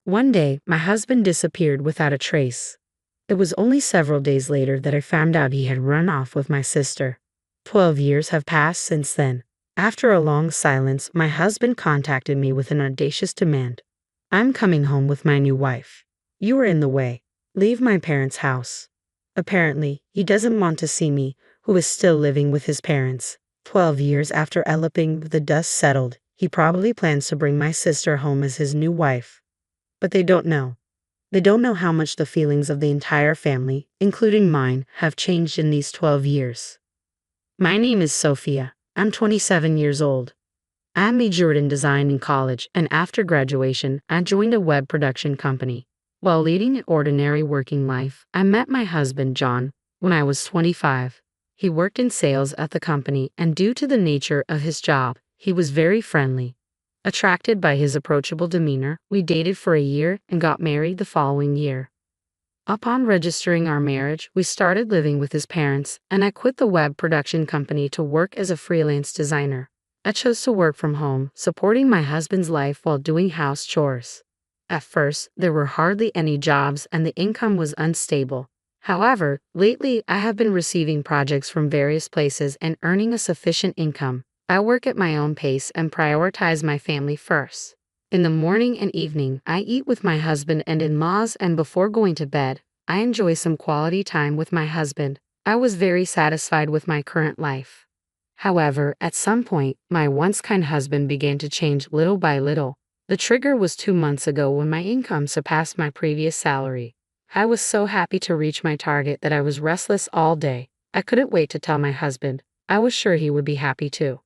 One day, my husband disappeared without a trace. It was only several days later that I found out he had run off with my sister. 12 years have passed since then. After a long silence, my husband contacted me with an audacious demand. I'm coming home with my new wife. You are in the way. Leave my parents' house. Apparently, he doesn't want to see me, who is still living with his parents. 12 years after eloping, the dust settled, he probably plans to bring my sister home as his new wife. But they don't know. They don't know how much the feelings of the entire family, including mine, have changed in these 12 years. My name is Sophia. I'm 27 years old. I majored in design in college, and after graduation, I joined a web production company. While leading an ordinary working life, I met my husband, John, when I was 25. He worked in sales at the company, and due to the nature of his job, he was very friendly. Attracted by his approachable demeanor, we dated for a year and got married the following year. Upon registering our marriage, we started living with his parents, and I quit the web production company to work as a freelance designer. I chose to work from home, supporting my husband's life while doing house chores. At first, there were hardly any jobs and the income was unstable. However, lately I have been receiving projects from various places and earning a sufficient income. I work at my own pace and prioritize my family first. In the morning and evening, I eat with my husband and in-laws, and before going to bed, I enjoy some quality time with my husband. I was very satisfied with my current life. However, at some point, my once kind husband began to change little by little. The trigger was 2 months ago when my income surpassed my previous salary. I was so happy to reach my target that I was restless all day. I couldn't wait to tell my husband. I was sure he would be happy too.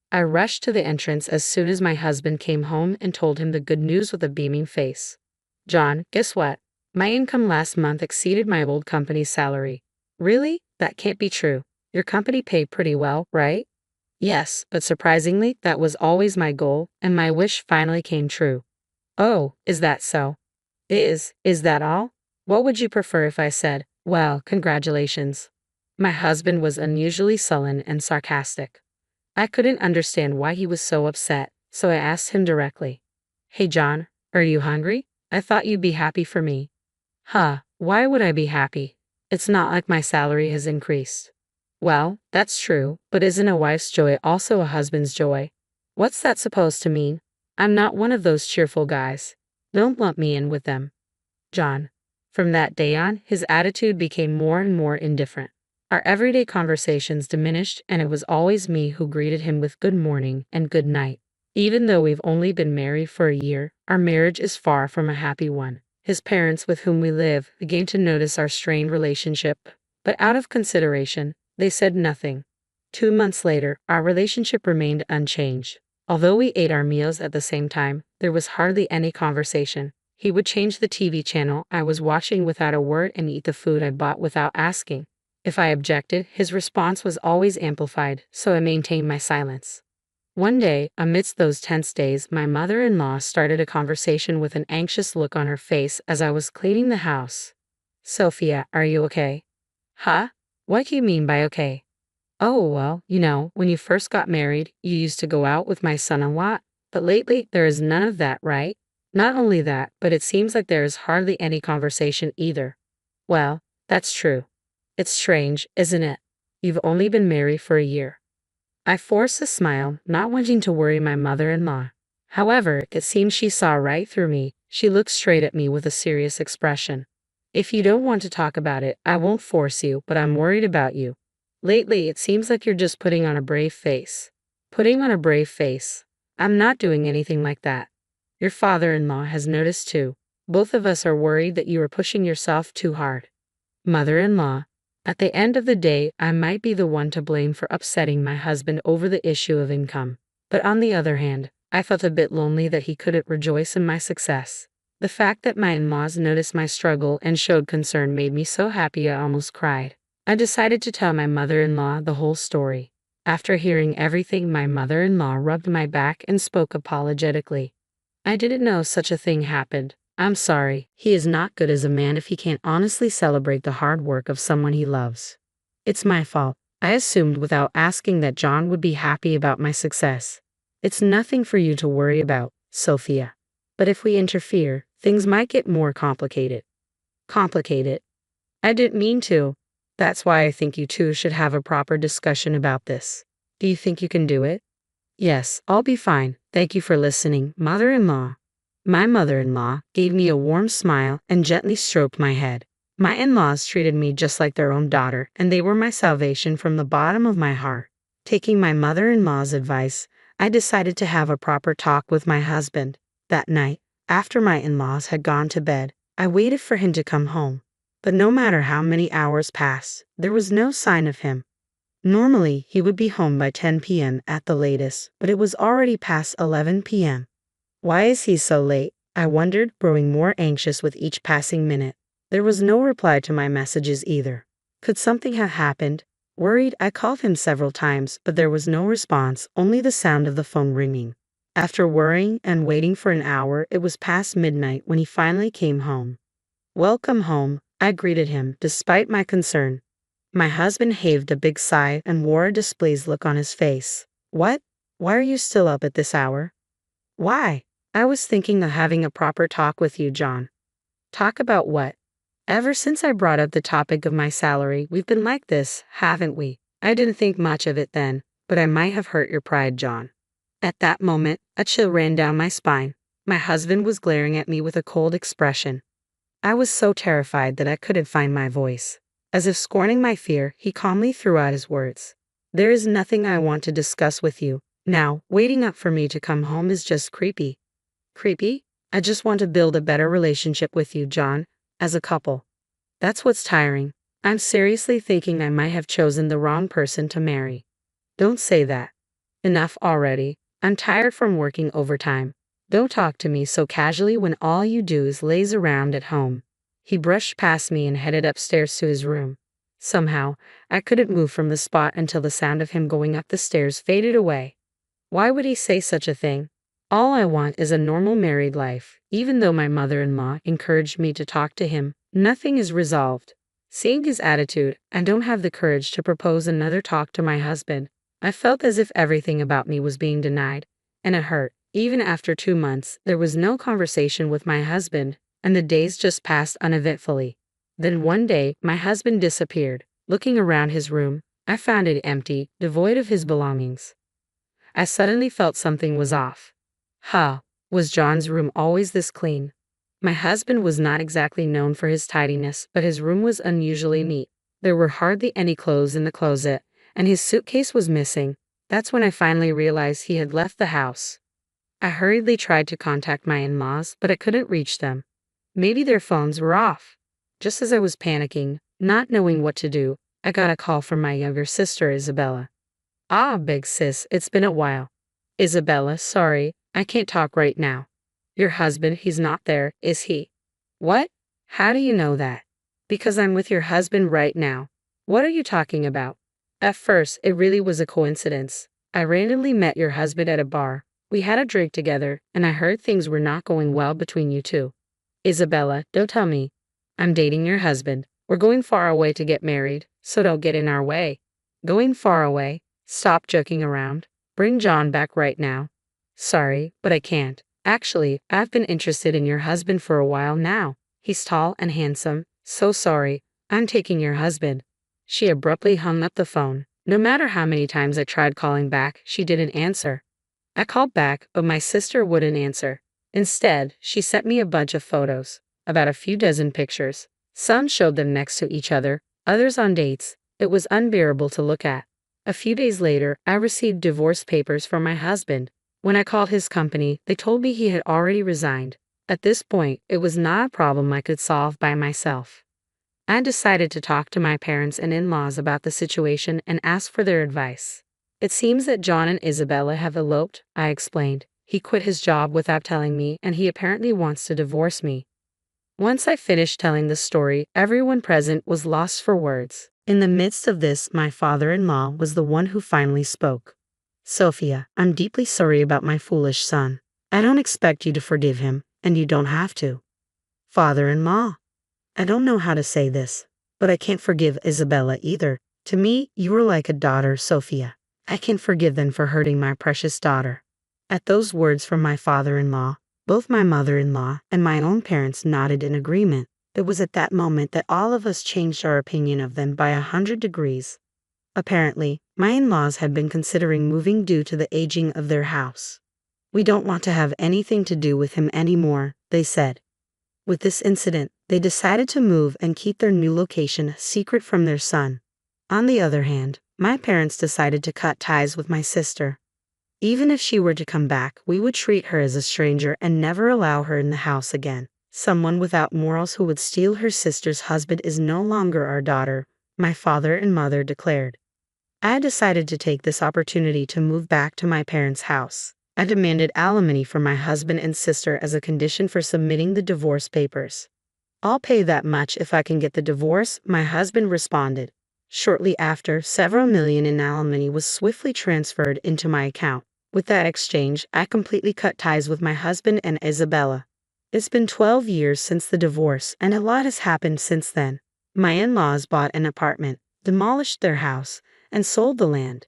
I rushed to the entrance as soon as my husband came home and told him the good news with a beaming face. John, guess what? My income last month exceeded my old company's salary. Really? That can't be true. Your company paid pretty well, right? Yes, but surprisingly, that was always my goal, and my wish finally came true. Oh, is that so? Is that all? What would you prefer if I said, well, congratulations? My husband was unusually sullen and sarcastic. I couldn't understand why he was so upset, so I asked him directly. Hey John, are you hungry? I thought you'd be happy for me. Huh, why would I be happy? It's not like my salary has increased. Well, that's true, but isn't a wife's joy also a husband's joy? What's that supposed to mean? I'm not one of those cheerful guys. Don't lump me in with them. John. From that day on, his attitude became more and more indifferent. Our everyday conversations diminished, and it was always me who greeted him with good morning and good night. Even though we've only been married for a year, our marriage is far from a happy one. His parents, with whom we live, began to notice our strained relationship, but out of consideration, they said nothing. 2 months later, our relationship remained unchanged. Although we ate our meals at the same time, there was hardly any conversation. He would change the TV channel I was watching without a word and eat the food I bought without asking. If I objected, his response was always amplified, so I maintained my silence. One day, amidst those tense days, my mother-in-law started a conversation with an anxious look on her face as I was cleaning the house. Sophia, are you okay? Huh? What do you mean by okay? Oh, well, when you first got married, you used to go out with my son a lot, but lately there is none of that, right? Not only that, but it seems like there is hardly any conversation either. Well, that's true. It's strange, isn't it? You've only been married for a year. I forced a smile, not wanting to worry my mother-in-law. However, it seems she saw right through me. She looked straight at me with a serious expression. If you don't want to talk about it, I won't force you, but I'm worried about you. Lately, it seems like you're just putting on a brave face. Putting on a brave face. I'm not doing anything like that. Your father-in-law has noticed too. Both of us are worried that you are pushing yourself too hard. Mother-in-law. At the end of the day, I might be the one to blame for upsetting my husband over the issue of income. But on the other hand, I felt a bit lonely that he couldn't rejoice in my success. The fact that my in-laws noticed my struggle and showed concern made me so happy I almost cried. I decided to tell my mother-in-law the whole story. After hearing everything, my mother-in-law rubbed my back and spoke apologetically. I didn't know such a thing happened. I'm sorry. He is not good as a man if he can't honestly celebrate the hard work of someone he loves. It's my fault. I assumed without asking that John would be happy about my success. It's nothing for you to worry about, Sophia. But if we interfere, things might get more complicated. Complicated. I didn't mean to. That's why I think you two should have a proper discussion about this. Do you think you can do it? Yes, I'll be fine. Thank you for listening, mother-in-law. My mother-in-law gave me a warm smile and gently stroked my head. My in-laws treated me just like their own daughter, and they were my salvation from the bottom of my heart. Taking my mother-in-law's advice, I decided to have a proper talk with my husband. That night, after my in-laws had gone to bed, I waited for him to come home. But no matter how many hours passed, there was no sign of him. Normally, he would be home by 10 p.m. at the latest, but it was already past 11 p.m. Why is he so late? I wondered, growing more anxious with each passing minute. There was no reply to my messages either. Could something have happened? Worried, I called him several times, but there was no response, only the sound of the phone ringing. After worrying and waiting for an hour, it was past midnight when he finally came home. "Welcome home," I greeted him, despite my concern. My husband heaved a big sigh and wore a displeased look on his face. "What? Why are you still up at this hour?" "Why? I was thinking of having a proper talk with you, John." "Talk about what?" "Ever since I brought up the topic of my salary, we've been like this, haven't we?" "I didn't think much of it then, but I might have hurt your pride, John." At that moment, a chill ran down my spine. My husband was glaring at me with a cold expression. I was so terrified that I couldn't find my voice. As if scorning my fear, he calmly threw out his words. "There is nothing I want to discuss with you. Now, waiting up for me to come home is just creepy." "Creepy? I just want to build a better relationship with you, John, as a couple. That's what's tiring. I'm seriously thinking I might have chosen the wrong person to marry." "Don't say that. Enough already. I'm tired from working overtime. Don't talk to me so casually when all you do is laze around at home." He brushed past me and headed upstairs to his room. Somehow, I couldn't move from the spot until the sound of him going up the stairs faded away. Why would he say such a thing? All I want is a normal married life. Even though my mother-in-law encouraged me to talk to him, nothing is resolved. Seeing his attitude, I don't have the courage to propose another talk to my husband. I felt as if everything about me was being denied, and it hurt. Even after 2 months, there was no conversation with my husband, and the days just passed uneventfully. Then one day, my husband disappeared. Looking around his room, I found it empty, devoid of his belongings. I suddenly felt something was off. Was John's room always this clean? My husband was not exactly known for his tidiness, but his room was unusually neat. There were hardly any clothes in the closet, and his suitcase was missing. That's when I finally realized he had left the house. I hurriedly tried to contact my in-laws, but I couldn't reach them. Maybe their phones were off. Just as I was panicking, not knowing what to do, I got a call from my younger sister, Isabella. "Ah, big sis, it's been a while." "Isabella, sorry, I can't talk right now." "Your husband, he's not there, is he?" "What? How do you know that?" "Because I'm with your husband right now." "What are you talking about?" "At first, it really was a coincidence. I randomly met your husband at a bar. We had a drink together, and I heard things were not going well between you two." "Isabella, don't tell me." "I'm dating your husband. We're going far away to get married, so don't get in our way." "Going far away? Stop joking around. Bring John back right now." "Sorry, but I can't. Actually, I've been interested in your husband for a while now. He's tall and handsome. So sorry, I'm taking your husband." She abruptly hung up the phone. No matter how many times I tried calling back, she didn't answer. I called back, but my sister wouldn't answer. Instead, she sent me a bunch of photos, about a few dozen pictures. Some showed them next to each other, others on dates. It was unbearable to look at. A few days later, I received divorce papers from my husband. When I called his company, they told me he had already resigned. At this point, it was not a problem I could solve by myself. I decided to talk to my parents and in-laws about the situation and ask for their advice. "It seems that John and Isabella have eloped," I explained. "He quit his job without telling me, and he apparently wants to divorce me." Once I finished telling the story, everyone present was lost for words. In the midst of this, my father-in-law was the one who finally spoke. "Sophia, I'm deeply sorry about my foolish son. I don't expect you to forgive him, and you don't have to." "Father-in-law, I don't know how to say this, but I can't forgive Isabella either. To me, you were like a daughter, Sophia. I can't forgive them for hurting my precious daughter." At those words from my father-in-law, Both my mother-in-law and my own parents nodded in agreement. It was at that moment that all of us changed our opinion of them by 100 degrees. Apparently, my in-laws had been considering moving due to the aging of their house. "We don't want to have anything to do with him anymore," they said. With this incident, they decided to move and keep their new location secret from their son. On the other hand, my parents decided to cut ties with my sister. Even if she were to come back, we would treat her as a stranger and never allow her in the house again. "Someone without morals who would steal her sister's husband is no longer our daughter," my father and mother declared. I decided to take this opportunity to move back to my parents' house. I demanded alimony from my husband and sister as a condition for submitting the divorce papers. "I'll pay that much if I can get the divorce," my husband responded. Shortly after, several million in alimony was swiftly transferred into my account. With that exchange, I completely cut ties with my husband and Isabella. It's been 12 years since the divorce, and a lot has happened since then. My in-laws bought an apartment, demolished their house, and sold the land.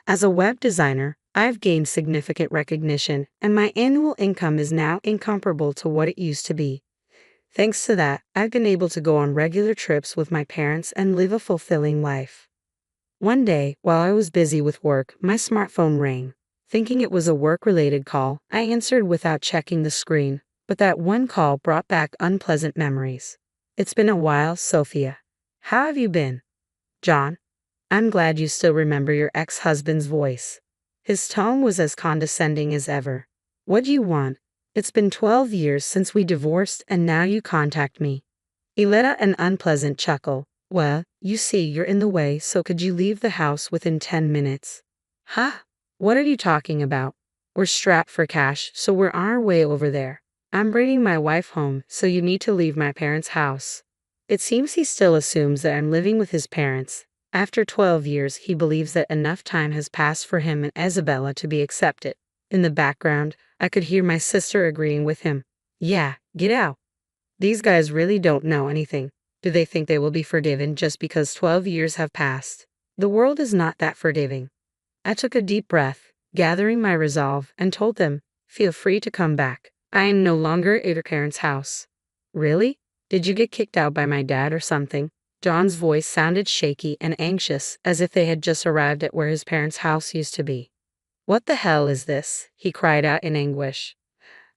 As a web designer, I've gained significant recognition, and my annual income is now incomparable to what it used to be. Thanks to that, I've been able to go on regular trips with my parents and live a fulfilling life. One day, while I was busy with work, my smartphone rang. Thinking it was a work-related call, I answered without checking the screen, but that one call brought back unpleasant memories. "It's been a while, Sophia. How have you been?" "John, I'm glad you still remember your ex-husband's voice." His tone was as condescending as ever. "What do you want? It's been 12 years since we divorced and now you contact me." He let out an unpleasant chuckle. "Well, you see you're in the way, so could you leave the house within 10 minutes? "Huh? What are you talking about? We're strapped for cash, so we're on our way over there. I'm bringing my wife home, so you need to leave my parents' house." It seems he still assumes that I'm living with his parents. After 12 years, he believes that enough time has passed for him and Isabella to be accepted. In the background, I could hear my sister agreeing with him. "Yeah, get out. These guys really don't know anything. Do they think they will be forgiven just because 12 years have passed? The world is not that forgiving." I took a deep breath, gathering my resolve, and told them, "Feel free to come back. I am no longer at your parents' house." "Really? Did you get kicked out by my dad or something?" John's voice sounded shaky and anxious, as if they had just arrived at where his parents' house used to be. "What the hell is this?" he cried out in anguish.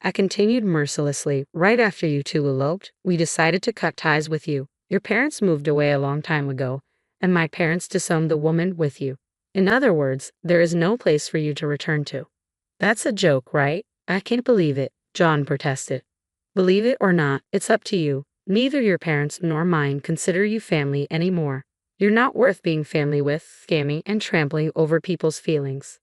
I continued mercilessly. "Right after you two eloped, we decided to cut ties with you. Your parents moved away a long time ago, and my parents disowned the woman with you. In other words, there is no place for you to return to." "That's a joke, right? I can't believe it," John protested. "Believe it or not, it's up to you. Neither your parents nor mine consider you family anymore. You're not worth being family with, scamming and trampling over people's feelings."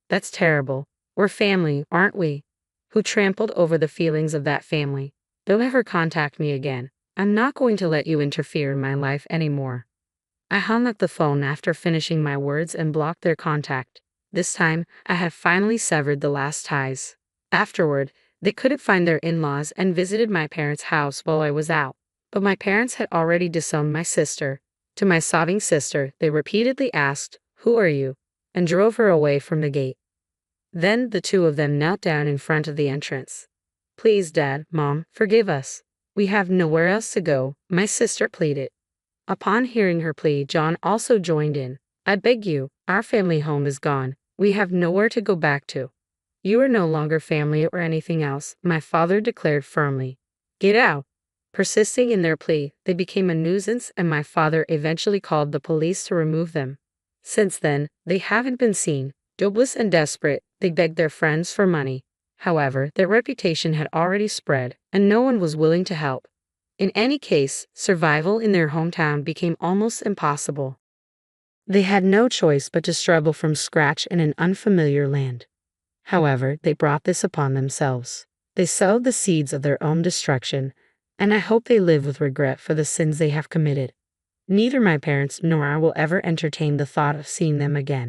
"That's terrible. We're family, aren't we?" "Who trampled over the feelings of that family? Don't ever contact me again. I'm not going to let you interfere in my life anymore." I hung up the phone after finishing my words and blocked their contact. This time, I had finally severed the last ties. Afterward, they couldn't find their in-laws and visited my parents' house while I was out. But my parents had already disowned my sister. To my sobbing sister, they repeatedly asked, "Who are you?" and drove her away from the gate. Then the two of them knelt down in front of the entrance. "Please, Dad, Mom, forgive us. We have nowhere else to go," my sister pleaded. Upon hearing her plea, John also joined in. "I beg you, our family home is gone. We have nowhere to go back to." "You are no longer family or anything else," my father declared firmly. "Get out." Persisting in their plea, they became a nuisance and my father eventually called the police to remove them. Since then, they haven't been seen. Jobless and desperate, they begged their friends for money. However, their reputation had already spread, and no one was willing to help. In any case, survival in their hometown became almost impossible. They had no choice but to struggle from scratch in an unfamiliar land. However, they brought this upon themselves. They sowed the seeds of their own destruction, and I hope they live with regret for the sins they have committed. Neither my parents nor I will ever entertain the thought of seeing them again.